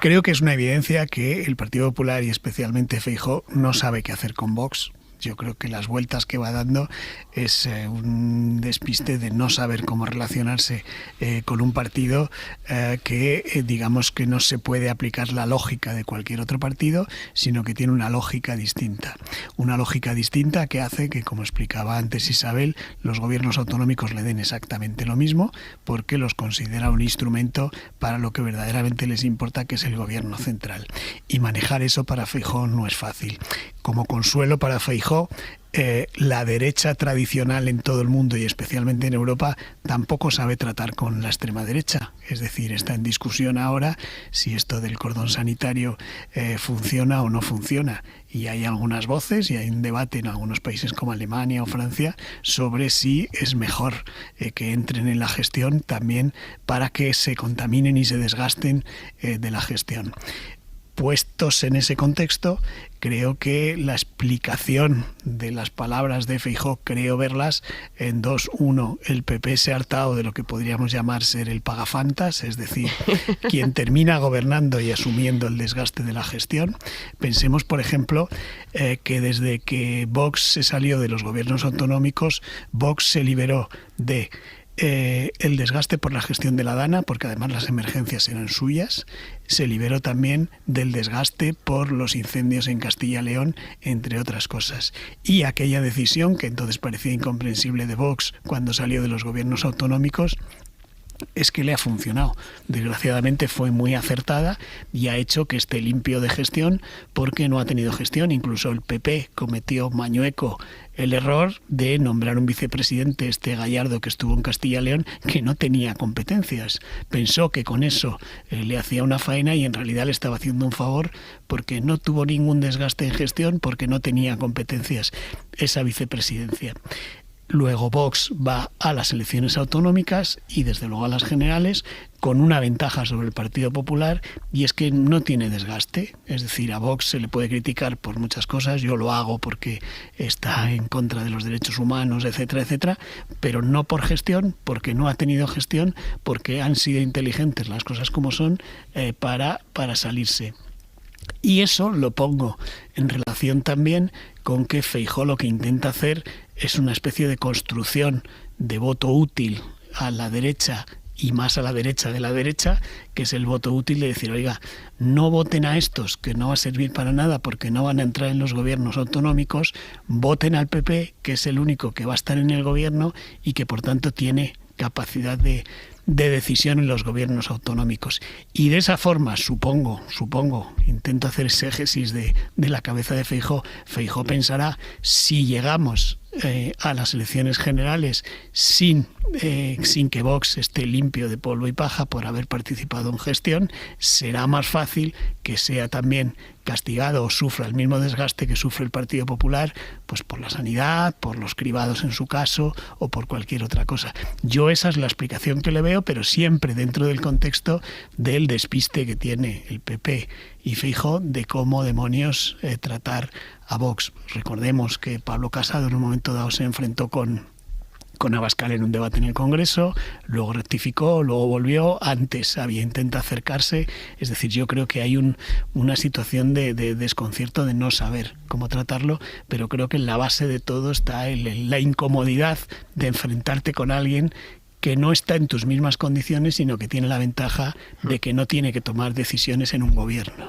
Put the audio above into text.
Creo que es una evidencia que el Partido Popular y especialmente Feijóo no sabe qué hacer con Vox. Yo creo que las vueltas que va dando es un despiste de no saber cómo relacionarse con un partido que digamos que no se puede aplicar la lógica de cualquier otro partido, sino que tiene una lógica distinta. Una lógica distinta que hace que, como explicaba antes Isabel, los gobiernos autonómicos le den exactamente lo mismo porque los considera un instrumento para lo que verdaderamente les importa, que es el gobierno central. Y manejar eso para Feijóo no es fácil. Como consuelo para Feijóo, la derecha tradicional en todo el mundo y especialmente en Europa tampoco sabe tratar con la extrema derecha. Es decir, está en discusión ahora si esto del cordón sanitario funciona o no funciona. Y hay algunas voces y hay un debate en algunos países como Alemania o Francia sobre si es mejor que entren en la gestión también para que se contaminen y se desgasten de la gestión. Puestos en ese contexto, creo que la explicación de las palabras de Feijóo, creo verlas en dos. Uno, el PP se ha hartado de lo que podríamos llamar ser el pagafantas, es decir, quien termina gobernando y asumiendo el desgaste de la gestión. Pensemos, por ejemplo, que desde que Vox se salió de los gobiernos autonómicos, Vox se liberó de el desgaste por la gestión de la Dana, porque además las emergencias eran suyas. Se liberó también del desgaste por los incendios en Castilla y León, entre otras cosas. Y aquella decisión, que entonces parecía incomprensible de Vox cuando salió de los gobiernos autonómicos, es que le ha funcionado. Desgraciadamente fue muy acertada y ha hecho que esté limpio de gestión, porque no ha tenido gestión. Incluso el PP cometió mañueco el error de nombrar un vicepresidente, Gallardo, que estuvo en Castilla y León, que no tenía competencias. Pensó que con eso le hacía una faena y en realidad le estaba haciendo un favor, porque no tuvo ningún desgaste en gestión, porque no tenía competencias esa vicepresidencia. Luego Vox va a las elecciones autonómicas y desde luego a las generales con una ventaja sobre el Partido Popular, y es que no tiene desgaste. Es decir, a Vox se le puede criticar por muchas cosas, yo lo hago porque está en contra de los derechos humanos, etcétera, etcétera, pero no por gestión, porque no ha tenido gestión, porque han sido inteligentes, las cosas como son, para salirse. Y eso lo pongo en relación también con que Feijóo lo que intenta hacer es una especie de construcción de voto útil a la derecha y más a la derecha de la derecha, que es el voto útil de decir, oiga, no voten a estos, que no va a servir para nada porque no van a entrar en los gobiernos autonómicos, voten al PP, que es el único que va a estar en el gobierno y que por tanto tiene capacidad de decisión en los gobiernos autonómicos. Y de esa forma, supongo, intento hacer exégesis de la cabeza de Feijóo. Feijóo pensará, si llegamos a las elecciones generales sin que Vox esté limpio de polvo y paja por haber participado en gestión, será más fácil que sea también castigado o sufra el mismo desgaste que sufre el Partido Popular, pues por la sanidad, por los cribados en su caso o por cualquier otra cosa. Yo esa es la explicación que le veo, pero siempre dentro del contexto del despiste que tiene el PP y Feijóo de cómo demonios tratar a Vox. Recordemos que Pablo Casado en un momento dado se enfrentó con Abascal en un debate en el Congreso, luego rectificó, luego volvió, antes había intentado acercarse. Es decir, yo creo que hay una situación de desconcierto, de no saber cómo tratarlo, pero creo que en la base de todo está la incomodidad de enfrentarte con alguien que no está en tus mismas condiciones, sino que tiene la ventaja de que no tiene que tomar decisiones en un gobierno.